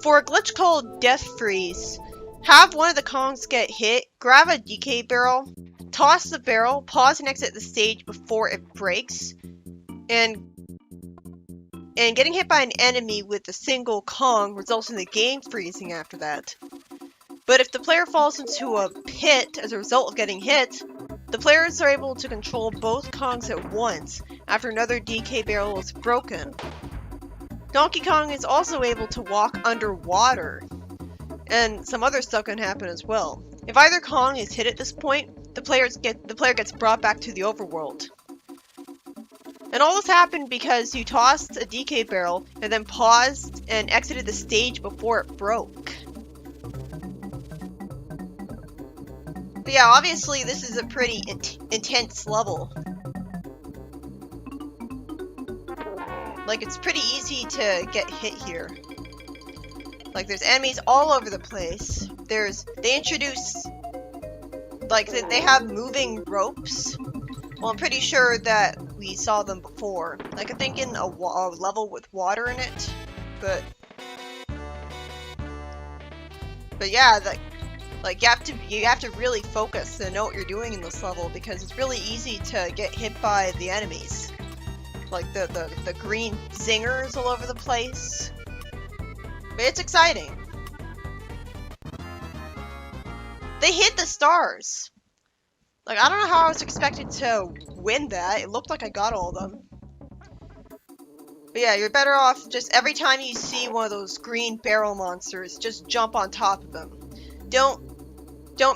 For a glitch called Death Freeze, have one of the Kongs get hit, grab a DK barrel, toss the barrel, pause and exit the stage before it breaks, and getting hit by an enemy with a single Kong results in the game freezing after that. But if the player falls into a pit as a result of getting hit, the players are able to control both Kongs at once after another DK barrel is broken. Donkey Kong is also able to walk underwater, and some other stuff can happen as well. If either Kong is hit at this point, the player gets brought back to the overworld. And all this happened because you tossed a DK barrel and then paused and exited the stage before it broke. But yeah, obviously this is a pretty intense level. Like, it's pretty easy to get hit here. Like, there's enemies all over the place. They introduce, like, they have moving ropes. Well, I'm pretty sure that we saw them before. Like, I think in a level with water in it. But yeah, like you have to really focus and know what you're doing in this level, because it's really easy to get hit by the enemies. Like the green zingers all over the place. But it's exciting. They hit the stars. Like, I don't know how I was expected to win that. It looked like I got all of them. But yeah, you're better off just every time you see one of those green barrel monsters, just jump on top of them. Don't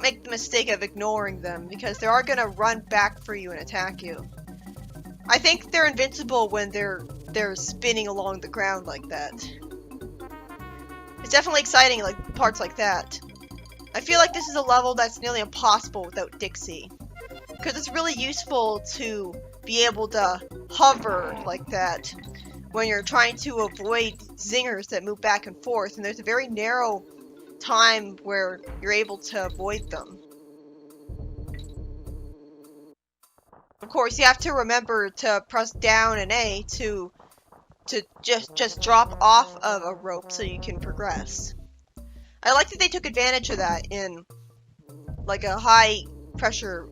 make the mistake of ignoring them, because they are gonna run back for you and attack you. I think they're invincible when they're spinning along the ground like that. It's definitely exciting, like parts like that. I feel like this is a level that's nearly impossible without Dixie, because it's really useful to be able to hover like that when you're trying to avoid zingers that move back and forth, and there's a very narrow time where you're able to avoid them. Of course, you have to remember to press down and A to just drop off of a rope so you can progress. I like that they took advantage of that in like a high pressure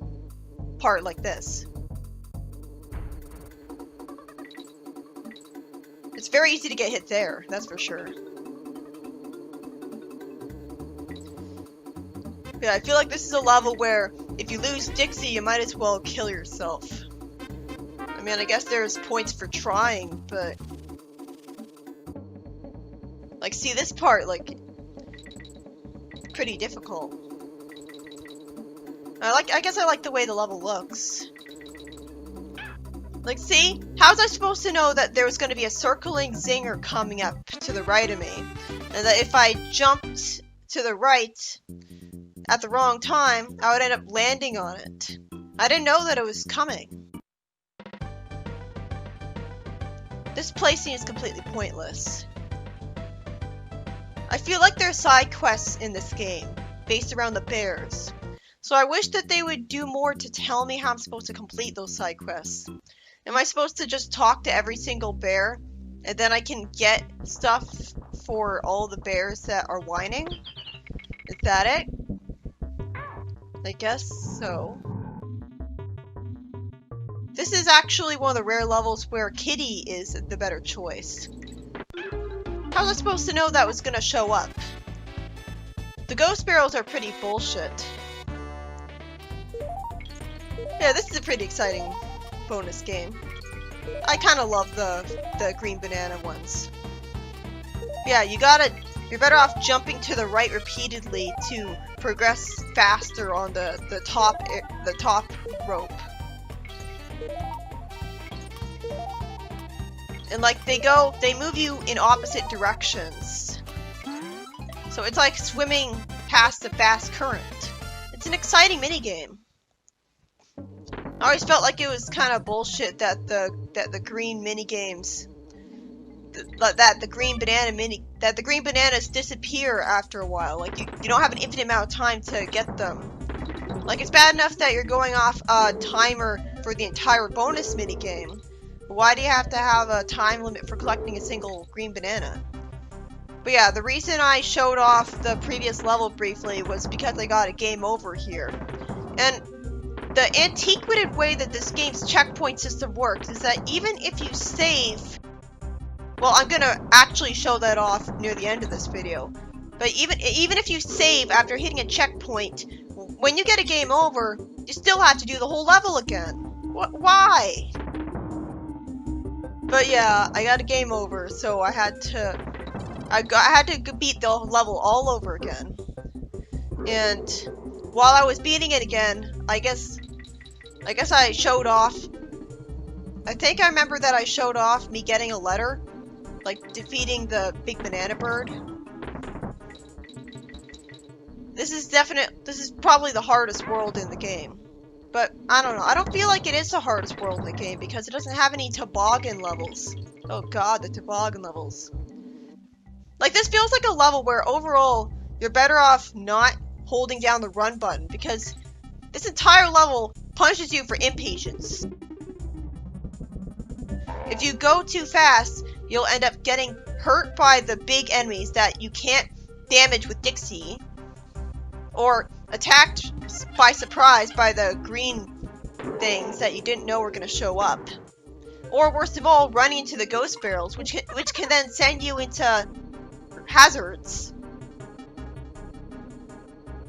part like this. It's very easy to get hit there, that's for sure. Yeah, I feel like this is a level where if you lose Dixie, you might as well kill yourself. I mean, I guess there's points for trying, but like, see this part, like, pretty difficult. I guess I like the way the level looks. Like, see? How was I supposed to know that there was going to be a circling zinger coming up to the right of me? And that if I jumped to the right at the wrong time, I would end up landing on it. I didn't know that it was coming. This placing is completely pointless. I feel like there are side quests in this game, based around the bears. So I wish that they would do more to tell me how I'm supposed to complete those side quests. Am I supposed to just talk to every single bear, and then I can get stuff for all the bears that are whining? Is that it? I guess so. This is actually one of the rare levels where Kitty is the better choice. How was I supposed to know that was gonna show up? The ghost barrels are pretty bullshit. Yeah, this is a pretty exciting bonus game. I kinda love the green banana ones. Yeah, you're better off jumping to the right repeatedly to progress faster on the top rope. And like they move you in opposite directions. So it's like swimming past a fast current. It's an exciting minigame. I always felt like it was kind of bullshit that the green minigames, that the green bananas disappear after a while. Like you don't have an infinite amount of time to get them. Like, it's bad enough that you're going off a timer for the entire bonus minigame. Why do you have to have a time limit for collecting a single green banana? But yeah, the reason I showed off the previous level briefly was because I got a game over here. And the antiquated way that this game's checkpoint system works is that even if you save... Well, I'm gonna actually show that off near the end of this video. But even if you save after hitting a checkpoint, when you get a game over, you still have to do the whole level again. Why? But yeah, I got a game over, so I had to beat the level all over again. And while I was beating it again, I guess I showed off. I think I remember that I showed off me getting a letter, like defeating the big banana bird. This is probably the hardest world in the game. But, I don't know, I don't feel like it is the hardest world in the game because it doesn't have any toboggan levels. Oh god, the toboggan levels. Like, this feels like a level where overall, you're better off not holding down the run button because this entire level punishes you for impatience. If you go too fast, you'll end up getting hurt by the big enemies that you can't damage with Dixie, or attacked by surprise by the green things that you didn't know were going to show up. Or worst of all, running into the ghost barrels, which can then send you into hazards.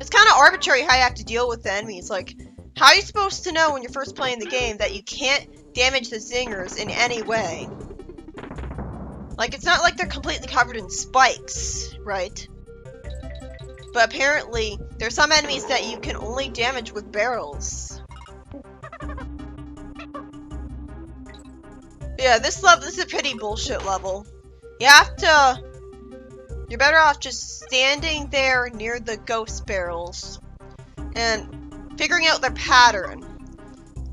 It's kind of arbitrary how you have to deal with the enemies. Like, how are you supposed to know when you're first playing the game that you can't damage the zingers in any way? Like, it's not like they're completely covered in spikes, right? But apparently, there's some enemies that you can only damage with barrels. Yeah, this is a pretty bullshit level. You're better off just standing there near the ghost barrels and figuring out their pattern.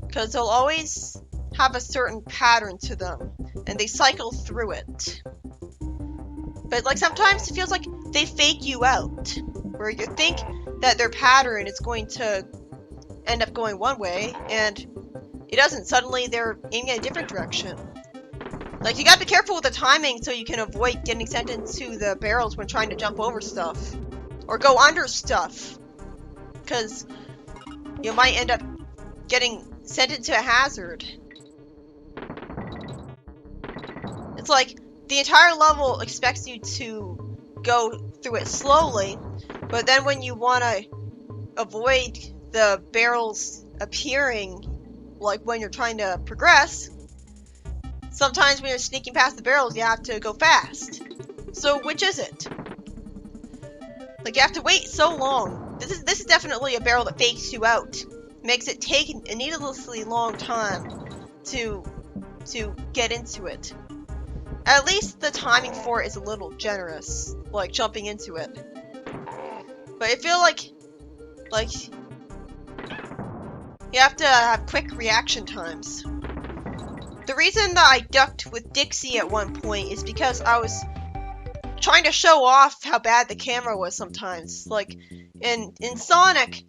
Because they'll always have a certain pattern to them, and they cycle through it. But like sometimes it feels like they fake you out, where you think that their pattern is going to end up going one way, and it doesn't. Suddenly they're aiming in a different direction. Like, you gotta be careful with the timing so you can avoid getting sent into the barrels when trying to jump over stuff. Or go under stuff. Because you might end up getting sent into a hazard. It's like, the entire level expects you to go through it slowly, but then when you want to avoid the barrels appearing, like when you're trying to progress, sometimes when you're sneaking past the barrels, you have to go fast. So which is it? Like, you have to wait so long. This is definitely a barrel that fakes you out. Makes it take a needlessly long time to get into it. At least the timing for it is a little generous, like jumping into it. But I feel like you have to have quick reaction times. The reason that I ducked with Dixie at one point is because I was trying to show off how bad the camera was sometimes. Like, in Sonic,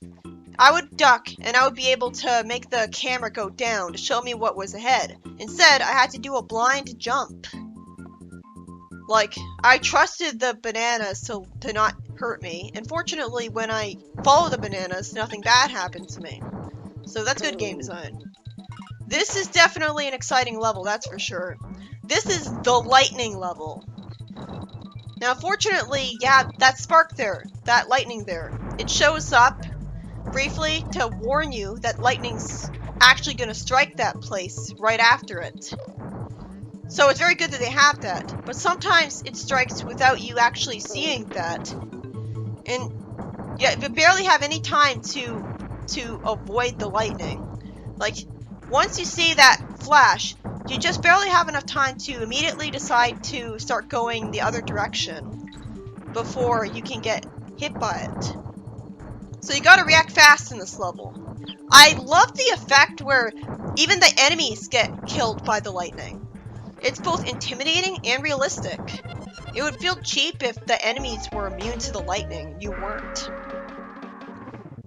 I would duck, and I would be able to make the camera go down to show me what was ahead. Instead, I had to do a blind jump. Like, I trusted the bananas to not hurt me, and fortunately, when I followed the bananas, nothing bad happened to me. So that's good game design. This is definitely an exciting level, that's for sure. This is the lightning level. Now, fortunately, yeah, that spark there, that lightning there, it shows up briefly to warn you that lightning's actually going to strike that place right after it. So it's very good that they have that, but sometimes it strikes without you actually seeing that. And yeah, you barely have any time to avoid the lightning. Like, once you see that flash, you just barely have enough time to immediately decide to start going the other direction before you can get hit by it. So you gotta react fast in this level. I love the effect where even the enemies get killed by the lightning. It's both intimidating and realistic. It would feel cheap if the enemies were immune to the lightning. You weren't.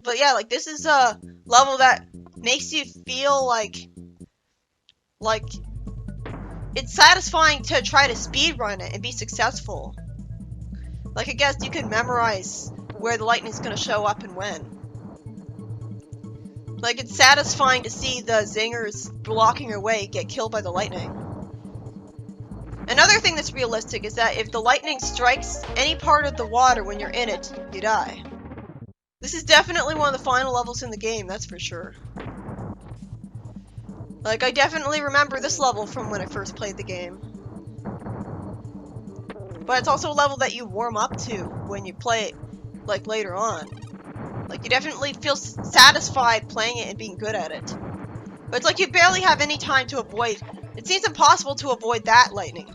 But yeah, like, this is a level that makes you feel like it's satisfying to try to speedrun it and be successful. Like, I guess you can memorize where the lightning's gonna show up and when. Like, it's satisfying to see the zingers blocking your way get killed by the lightning. Another thing that's realistic is that if the lightning strikes any part of the water when you're in it, you die. This is definitely one of the final levels in the game, that's for sure. Like, I definitely remember this level from when I first played the game. But it's also a level that you warm up to when you play it, like, later on. Like, you definitely feel satisfied playing it and being good at it. But it's like you barely have any time to avoid. It seems impossible to avoid that lightning.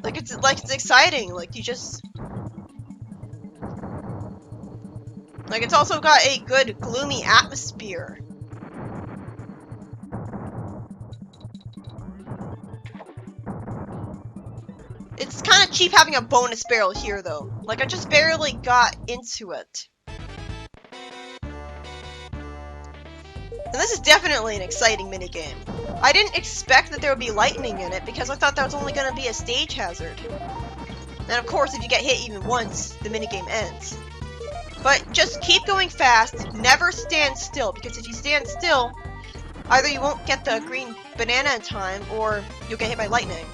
Like, it's exciting, like, you just... Like, it's also got a good, gloomy atmosphere. It's kind of cheap having a bonus barrel here, though. Like, I just barely got into it. And this is definitely an exciting minigame. I didn't expect that there would be lightning in it because I thought that was only going to be a stage hazard. And of course, if you get hit even once, the minigame ends. But just keep going fast, never stand still, because if you stand still, either you won't get the green banana in time, or you'll get hit by lightning.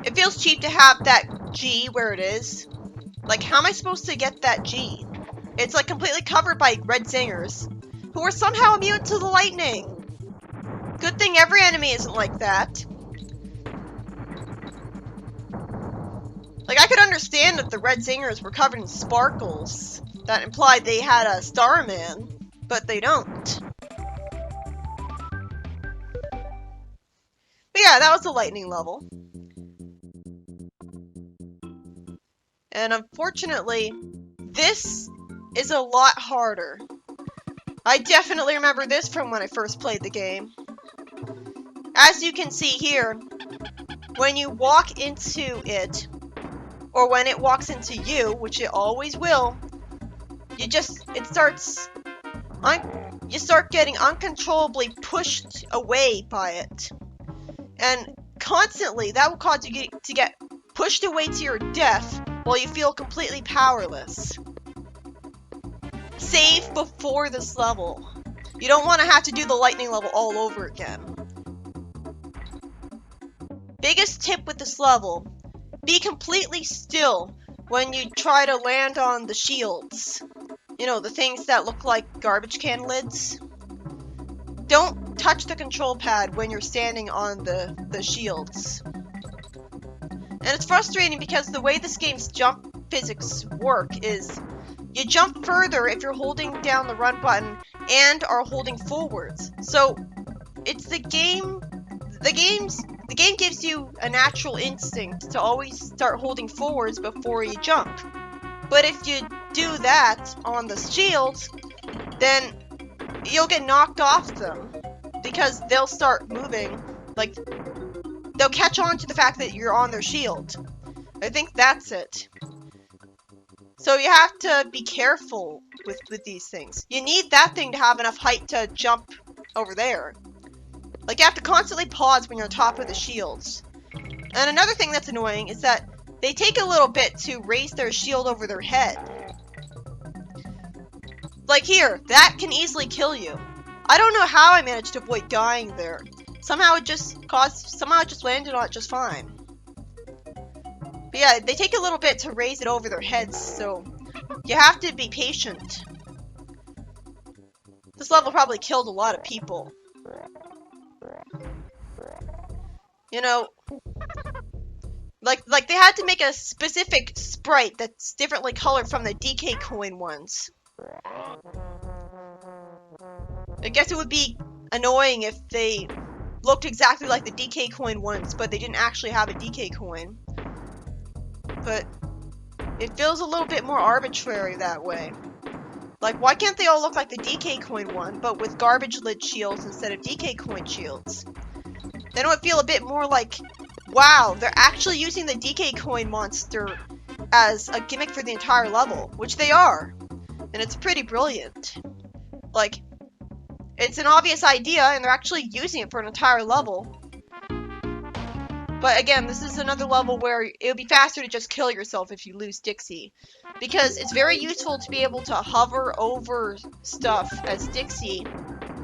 It feels cheap to have that G where it is. Like, how am I supposed to get that G? It's like completely covered by red zingers, who are somehow immune to the lightning. Good thing every enemy isn't like that. Like, I could understand if the red zingers were covered in sparkles. That implied they had a Starman, but they don't. But yeah, that was the lightning level. And unfortunately, this is a lot harder. I definitely remember this from when I first played the game. As you can see here, when you walk into it, or when it walks into you, which it always will, you start getting uncontrollably pushed away by it. And constantly, that will cause you to get pushed away to your death while you feel completely powerless. Save before this level. You don't want to have to do the lightning level all over again. Biggest tip with this level, be completely still when you try to land on the shields. You know, the things that look like garbage can lids. Don't touch the control pad when you're standing on the shields. And it's frustrating because the way this game's jump physics work is you jump further if you're holding down the run button and are holding forwards. So it's the game gives you a natural instinct to always start holding forwards before you jump. But if you do that on the shields, then you'll get knocked off them because they'll start moving. Like, they'll catch on to the fact that you're on their shield. I think that's it. So you have to be careful with these things. You need that thing to have enough height to jump over there. Like, you have to constantly pause when you're on top of the shields. And another thing that's annoying is that they take a little bit to raise their shield over their head. Like here, that can easily kill you. I don't know how I managed to avoid dying there. Somehow it just landed on it just fine. But yeah, they take a little bit to raise it over their heads, so you have to be patient. This level probably killed a lot of people. You know, like they had to make a specific sprite that's differently colored from the DK coin ones. I guess it would be annoying if they looked exactly like the DK coin ones, but they didn't actually have a DK coin. But it feels a little bit more arbitrary that way. Like, why can't they all look like the DK coin one, but with garbage lid shields instead of DK coin shields? Then it would feel a bit more like, wow, they're actually using the DK coin monster as a gimmick for the entire level, which they are. And it's pretty brilliant. Like, it's an obvious idea, and they're actually using it for an entire level. But again, this is another level where it would be faster to just kill yourself if you lose Dixie. Because it's very useful to be able to hover over stuff as Dixie.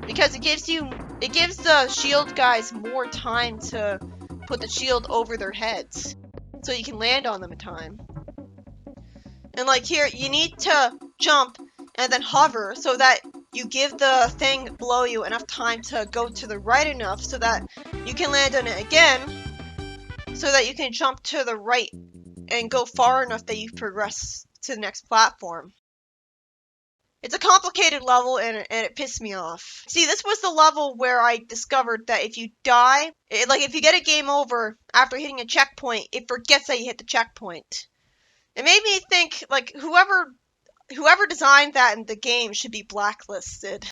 Because it gives the shield guys more time to put the shield over their heads. So you can land on them in time. And like here, you need to jump and then hover so that you give the thing below you enough time to go to the right enough so that you can land on it again, so that you can jump to the right and go far enough that you progress to the next platform. It's a complicated level and it pissed me off. See, this was the level where I discovered that if you die, like if you get a game over after hitting a checkpoint, it forgets that you hit the checkpoint. It made me think, like, whoever designed that in the game should be blacklisted.